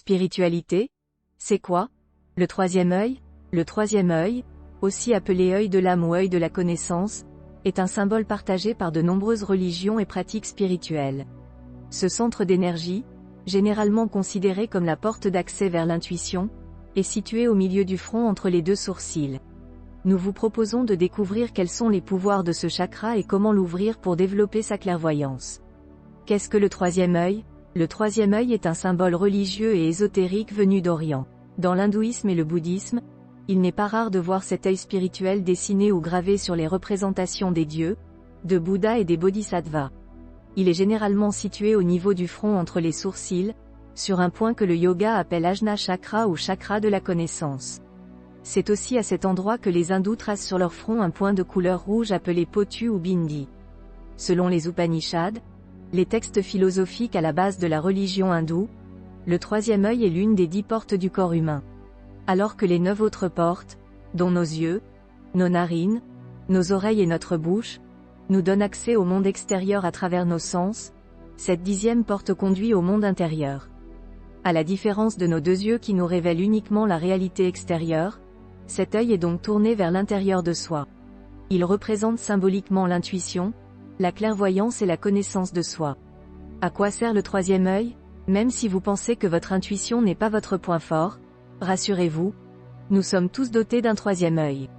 Spiritualité? C'est quoi? Le troisième œil? Le troisième œil, aussi appelé œil de l'âme ou œil de la connaissance, est un symbole partagé par de nombreuses religions et pratiques spirituelles. Ce centre d'énergie, généralement considéré comme la porte d'accès vers l'intuition, est situé au milieu du front entre les deux sourcils. Nous vous proposons de découvrir quels sont les pouvoirs de ce chakra et comment l'ouvrir pour développer sa clairvoyance. Qu'est-ce que le troisième œil? Le troisième œil est un symbole religieux et ésotérique venu d'Orient. Dans l'hindouisme et le bouddhisme, il n'est pas rare de voir cet œil spirituel dessiné ou gravé sur les représentations des dieux, de Bouddha et des bodhisattvas. Il est généralement situé au niveau du front entre les sourcils, sur un point que le yoga appelle Ajna Chakra ou chakra de la connaissance. C'est aussi à cet endroit que les hindous tracent sur leur front un point de couleur rouge appelé potu ou bindi. Selon les Upanishads, les textes philosophiques à la base de la religion hindoue, le troisième œil est l'une des 10 portes du corps humain. Alors que les 9 autres portes, dont nos yeux, nos narines, nos oreilles et notre bouche, nous donnent accès au monde extérieur à travers nos sens, cette 10e porte conduit au monde intérieur. À la différence de nos 2 yeux qui nous révèlent uniquement la réalité extérieure, cet œil est donc tourné vers l'intérieur de soi. Il représente symboliquement l'intuition, la clairvoyance et la connaissance de soi. À quoi sert le troisième œil? Même si vous pensez que votre intuition n'est pas votre point fort, rassurez-vous, nous sommes tous dotés d'un troisième œil.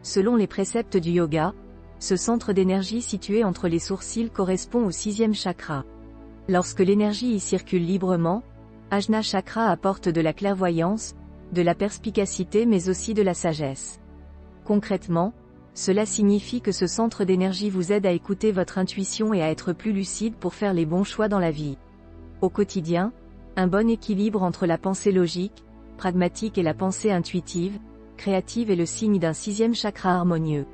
Selon les préceptes du yoga, ce centre d'énergie situé entre les sourcils correspond au 6e chakra. Lorsque l'énergie y circule librement, Ajna Chakra apporte de la clairvoyance, de la perspicacité mais aussi de la sagesse. Concrètement, cela signifie que ce centre d'énergie vous aide à écouter votre intuition et à être plus lucide pour faire les bons choix dans la vie. Au quotidien, un bon équilibre entre la pensée logique, pragmatique et la pensée intuitive, créative est le signe d'un 6e chakra harmonieux.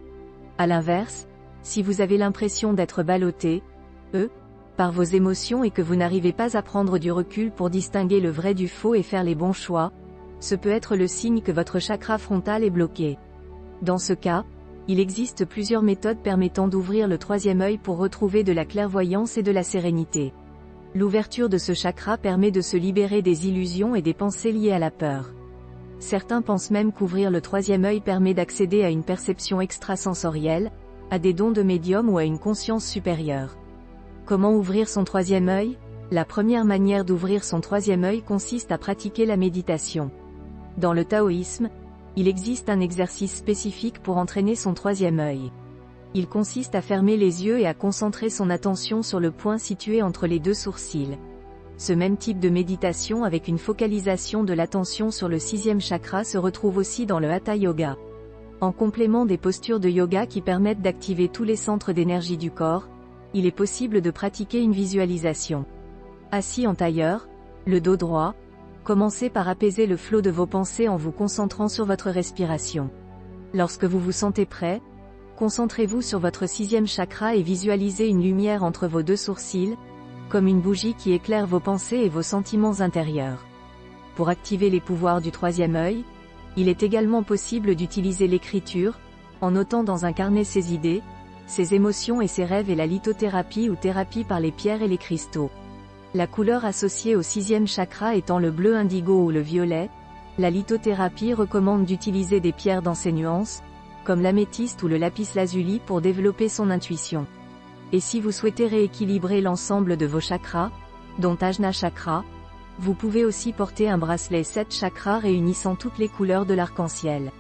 À l'inverse, si vous avez l'impression d'être ballotté, par vos émotions et que vous n'arrivez pas à prendre du recul pour distinguer le vrai du faux et faire les bons choix, ce peut être le signe que votre chakra frontal est bloqué. Dans ce cas, il existe plusieurs méthodes permettant d'ouvrir le troisième œil pour retrouver de la clairvoyance et de la sérénité. L'ouverture de ce chakra permet de se libérer des illusions et des pensées liées à la peur. Certains pensent même qu'ouvrir le troisième œil permet d'accéder à une perception extrasensorielle, à des dons de médium ou à une conscience supérieure. Comment ouvrir son troisième œil? La première manière d'ouvrir son troisième œil consiste à pratiquer la méditation. Dans le taoïsme, il existe un exercice spécifique pour entraîner son troisième œil. Il consiste à fermer les yeux et à concentrer son attention sur le point situé entre les 2 sourcils. Ce même type de méditation avec une focalisation de l'attention sur le 6e chakra se retrouve aussi dans le Hatha Yoga. En complément des postures de yoga qui permettent d'activer tous les centres d'énergie du corps, il est possible de pratiquer une visualisation. Assis en tailleur, le dos droit, commencez par apaiser le flot de vos pensées en vous concentrant sur votre respiration. Lorsque vous vous sentez prêt, concentrez-vous sur votre 6e chakra et visualisez une lumière entre vos 2 sourcils, comme une bougie qui éclaire vos pensées et vos sentiments intérieurs. Pour activer les pouvoirs du troisième œil, il est également possible d'utiliser l'écriture, en notant dans un carnet ses idées, ses émotions et ses rêves et la lithothérapie ou thérapie par les pierres et les cristaux. La couleur associée au 6e chakra étant le bleu indigo ou le violet, la lithothérapie recommande d'utiliser des pierres dans ces nuances, comme l'améthyste ou le lapis-lazuli pour développer son intuition. Et si vous souhaitez rééquilibrer l'ensemble de vos chakras, dont Ajna Chakra, vous pouvez aussi porter un bracelet 7 chakras réunissant toutes les couleurs de l'arc-en-ciel.